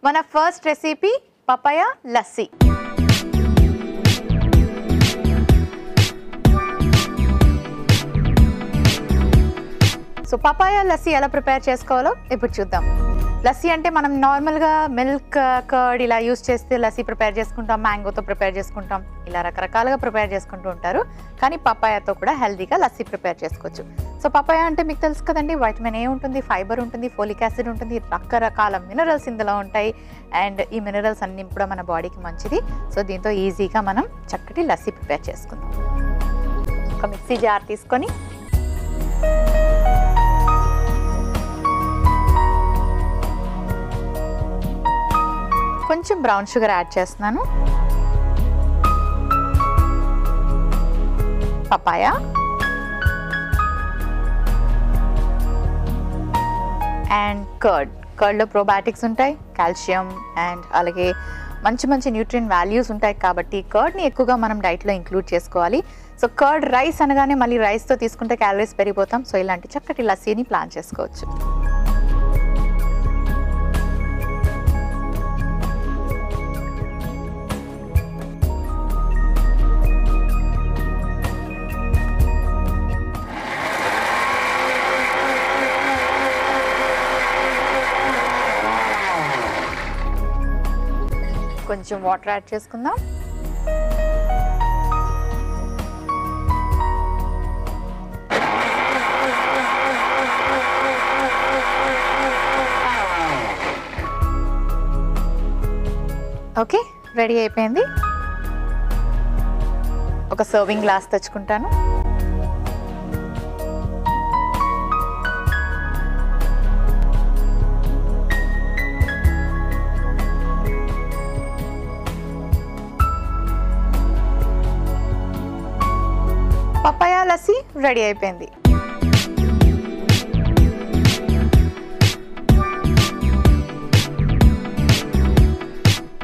మన first recipe papaya lassi. So papaya lassi ఎలా prepare చేసుకోవాలో ఇప్పుడు చూద్దాం. లస్సీ అంటే మనం నార్మల్గా మిల్క్ కర్డ్ ఇలా యూస్ చేస్తే లస్సీ ప్రిపేర్ చేసుకుంటాం, మ్యాంగోతో ప్రిపేర్ చేసుకుంటాం, ఇలా రకరకాలుగా ప్రిపేర్ చేసుకుంటూ ఉంటారు. కానీ పపాయాతో కూడా హెల్తీగా లస్సీ ప్రిపేర్ చేసుకోవచ్చు. సో పపాయా అంటే మీకు తెలుసు కదండి, వైటమిన్ ఏ ఉంటుంది, ఫైబర్ ఉంటుంది, ఫోలిక్ యాసిడ్ ఉంటుంది, రకరకాల మినరల్స్ ఇందులో ఉంటాయి. అండ్ ఈ మినరల్స్ అన్ని కూడా మన బాడీకి మంచిది. సో దీంతో ఈజీగా మనం చక్కటి లస్సీ ప్రిపేర్ చేసుకుందాం. ఒక మిక్సీ జార్ తీసుకొని కొంచెం బ్రౌన్ షుగర్ యాడ్ చేస్తున్నాను, పపాయా అండ్ కర్డ్లో ప్రోబయాటిక్స్ ఉంటాయి, కాల్షియం అండ్ అలాగే మంచి మంచి న్యూట్రియం వాల్యూస్ ఉంటాయి. కాబట్టి కర్డ్ని ఎక్కువగా మనం డైట్లో ఇంక్లూడ్ చేసుకోవాలి. సో కర్డ్ రైస్ అనగానే మళ్ళీ రైస్తో తీసుకుంటే క్యాలరీస్ పెరిగిపోతాం. సో ఇలాంటి చక్కటి లస్సీని ప్లాన్ చేసుకోవచ్చు. కొంచెం వాటర్ యాడ్ చేసుకుందాం. ఓకే, రెడీ అయిపోయింది. ఒక సర్వింగ్ గ్లాస్ తెచ్చుకుంటాను. పపాయా లస్సీ రెడీ అయిపోయింది.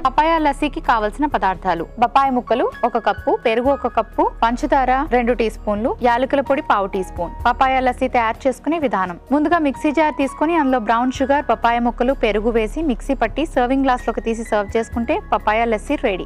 పపాయా లస్సీకి కావలసిన పదార్థాలు: బొప్పాయి ముక్కలు 1 కప్పు, పెరుగు 1 కప్పు, పంచదార 2 టీ స్పూన్లు, యాలకుల పొడి 1/2 టీ స్పూన్. పపాయా లస్సీ తయారు చేసుకునే విధానం: ముందుగా మిక్సీ జార్ తీసుకుని అందులో బ్రౌన్ షుగర్, పపాయ ముక్కలు, పెరుగు వేసి మిక్సీ పట్టి సర్వింగ్ గ్లాస్ లోకి తీసి సర్వ్ చేసుకుంటే పపాయా లస్సీ రెడీ.